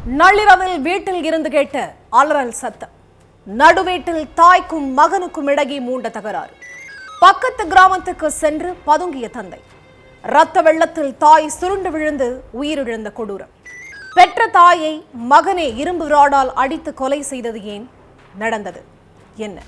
நள்ளிரவில் வீட்டில் இருந்து கேட்ட அலறல் சத்தம். நடுவீட்டில் தாய்க்கும் மகனுக்கும் இடையே மூண்ட தகராறு. பக்கத்து கிராமத்துக்கு சென்று பதுங்கிய தந்தை. இரத்த வெள்ளத்தில் தாய் சுருண்டு விழுந்து உயிரிழந்த கொடூரம். பெற்ற தாயை மகனே இரும்பு ராடால் அடித்து கொலை செய்தது ஏன்? நடந்தது என்ன?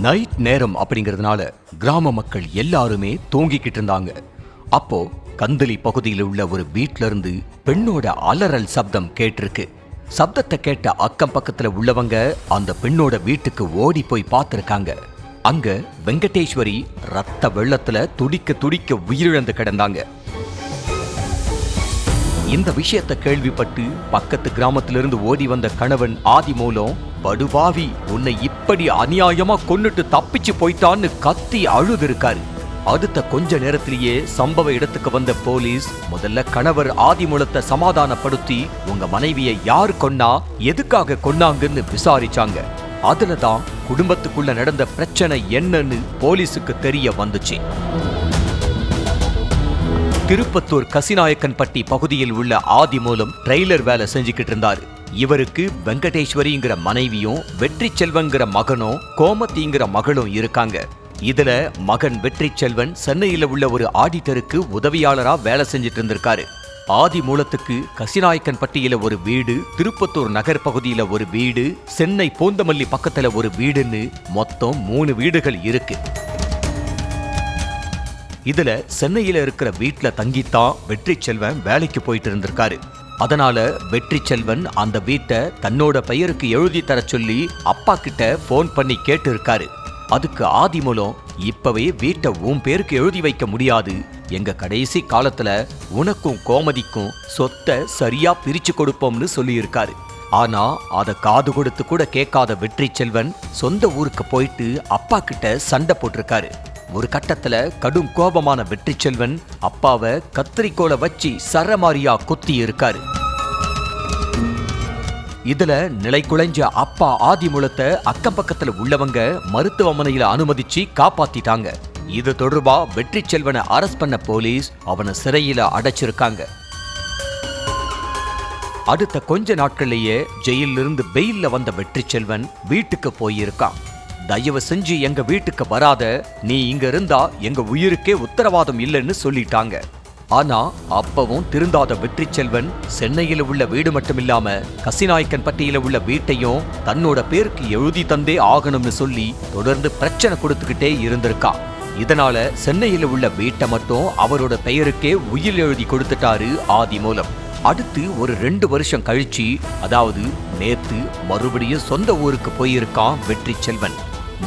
நைட் நேரம் அப்படிங்கிறதுனால கிராம மக்கள் எல்லாருமே தூங்கிக்கிட்டு இருந்தாங்க. அப்போ கந்தளி பகுதியில் உள்ள ஒரு வீட்ல இருந்து பெண்ணோட அலறல் சப்தம் கேட்டிருக்கு. சப்தத்தை கேட்ட அக்கம் பக்கத்துல உள்ளவங்க அந்த பெண்ணோட வீட்டுக்கு ஓடி போய் பார்த்திருக்காங்க. அங்க வெங்கடேஸ்வரி ரத்த வெள்ளத்துல துடிக்க துடிக்க உயிரிழந்து கிடந்தாங்க. இந்த விஷயத்தை கேள்விப்பட்டு பக்கத்து கிராமத்திலிருந்து ஓடி வந்த கணவன் ஆதிமூலம், படுபாவி, உன்னை இப்படி அநியாயமா கொன்னுட்டு தப்பிச்சு போயிட்டான்னு கத்தி அழுதுருக்காரு. அடுத்த கொஞ்ச நேரத்திலேயே சம்பவ இடத்துக்கு வந்த போலீஸ் முதல்ல கணவர் ஆதிமூலத்தை சமாதானப்படுத்தி உங்க மனைவியை யாரு கொன்னா, எதுக்காக கொன்னாங்கன்னு விசாரிச்சாங்க. அதுலதான் குடும்பத்துக்குள்ள நடந்த பிரச்சனை என்னன்னு போலீஸுக்கு தெரிய வந்துச்சு. திருப்பத்தூர் கசிநாயக்கன்பட்டி பகுதியில் உள்ள ஆதிமூலம் ட்ரெய்லர் வேலை செஞ்சுக்கிட்டு இருந்தாரு. இவருக்கு வெங்கடேஸ்வரிங்கிற மனைவியும் வெற்றி செல்வன்கிற மகனும் கோமதிங்கிற மகளும் இருக்காங்க. இதுல மகன் வெற்றி செல்வன் சென்னையில உள்ள ஒரு ஆடிட்டருக்கு உதவியாளரா வேலை செஞ்சுட்டு இருந்திருக்காரு. ஆதிமூலத்துக்கு கசிநாயக்கன்பட்டியில ஒரு வீடு, திருப்பத்தூர் நகர் பகுதியில ஒரு வீடு, சென்னை பூந்தமல்லி பக்கத்துல ஒரு வீடுன்னு மொத்தம் 3 வீடுகள் இருக்கு. இதுல சென்னையில இருக்கிற வீட்டுல தங்கித்தான் வெற்றி செல்வன் வேலைக்கு போயிட்டு இருந்திருக்காரு. அதனால வெற்றி செல்வன் அந்த வீட்டை தன்னோட பெயருக்கு எழுதி தர சொல்லி அப்பா கிட்ட போன் பண்ணி கேட்டு இருக்காரு. அதுக்கு ஆதிமூலம், இப்பவே வீட்டை உன் பேருக்கு எழுதி வைக்க முடியாது, எங்க கடைசி காலத்துல உனக்கும் கோமதிக்கும் சொத்தை சரியா பிரிச்சு கொடுப்போம்னு சொல்லி இருக்காரு. ஆனா அத காது கொடுத்து கூட கேட்காத வெற்றி செல்வன் சொந்த ஊருக்கு போயிட்டு அப்பா கிட்ட சண்டை போட்டிருக்காரு. ஒரு கட்டத்துல கடும் கோபமான வெற்றி செல்வன் அப்பாவை கத்திரிக்கோலை வச்சு சரமாரியா குத்தி இருக்காரு. இதுல நிலை குலைஞ்ச அப்பா ஆதிமூலத்தை அக்கம் பக்கத்துல உள்ளவங்க மருத்துவமனையில அனுமதிச்சு காப்பாத்திட்டாங்க. இது தொடர்பா வெற்றி செல்வனை அரெஸ்ட் பண்ண போலீஸ் அவனை சிறையில அடைச்சிருக்காங்க. அடுத்த கொஞ்ச நாட்கள்லயே ஜெயிலிருந்து பெயில்ல வந்த வெற்றி செல்வன் வீட்டுக்கு போயிருக்கான். தயவு செஞ்சு எங்க வீட்டுக்கு வராத, நீ இங்க இருந்தா எங்க உயிருக்கே உத்தரவாதம் இல்லைன்னு சொல்லிட்டாங்க. ஆனா அப்பவும் திருந்தாத வெற்றி செல்வன் சென்னையில உள்ள வீடு மட்டும் இல்லாம கசிநாயக்கன்பட்டியில உள்ள வீட்டையும் தன்னோட பேருக்கு எழுதி தந்தே ஆகணும்னு சொல்லி தொடர்ந்து பிரச்சனை கொடுத்துக்கிட்டே இருந்திருக்கா. இதனால சென்னையில உள்ள வீட்டை மட்டும் அவரோட பெயருக்கே உயில் எழுதி கொடுத்துட்டாரு ஆதிமூலம். அடுத்து ஒரு 2 வருஷம் கழிச்சு, அதாவது நேத்து மறுபடியும் சொந்த ஊருக்கு போயிருக்கான் வெற்றி செல்வன்.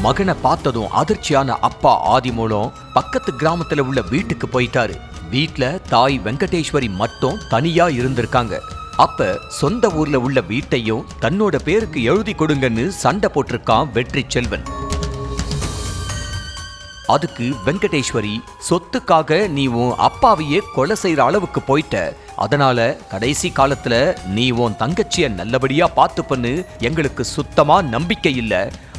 மகனை பார்த்ததும் அதிர்ச்சியான அப்பா ஆதிமூலம் பக்கத்து கிராமத்துல உள்ள வீட்டுக்கு போயிட்டாரு. வீட்ல தாய் வெங்கடேஸ்வரி மட்டும் தனியா இருந்திருக்காங்க. அப்ப சொந்த ஊர்ல உள்ள வீட்டையும் தன்னோட பேருக்கு எழுதி கொடுங்கன்னு சண்டை போட்டிருக்கான் வெற்றி செல்வன். அதுக்கு வெங்கடேஸ்வரி, சொத்துக்காக நீ உன் அப்பாவையே கொலை செய்யற அளவுக்கு போயிட்ட, அதனால கடைசி காலத்துல நீ உன் தங்கச்சிய நல்லபடியா பார்த்து பண்ணு, எங்களுக்கு சுத்தமா நம்பிக்கை இல்ல,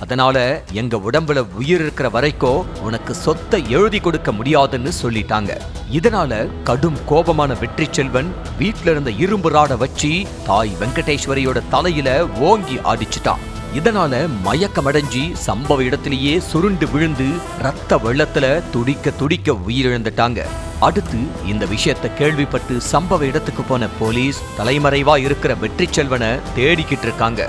அதனால எங்க உடம்புல உயிர் இருக்கிற வரைக்கும் உனக்கு சொத்தை எழுதி கொடுக்க முடியாதுன்னு சொல்லிட்டாங்க. இதனால கடும் கோபமான வெற்றி செல்வன் வீட்டுல இருந்த இரும்பு ராட வச்சு தாய் வெங்கடேஸ்வரியோட தலையில ஓங்கி அடிச்சுட்டான். இதனால மயக்கமடைஞ்சி சம்பவ இடத்திலேயே சுருண்டு விழுந்து ரத்த வெள்ளத்துல துடிக்க துடிக்க உயிரிழந்துட்டாங்க. அடுத்து இந்த விஷயத்தை கேள்விப்பட்டு சம்பவ இடத்துக்கு போன போலீஸ் தலைமறைவா இருக்கிற வெற்றி செல்வனை தேடிக்கிட்டு இருக்காங்க.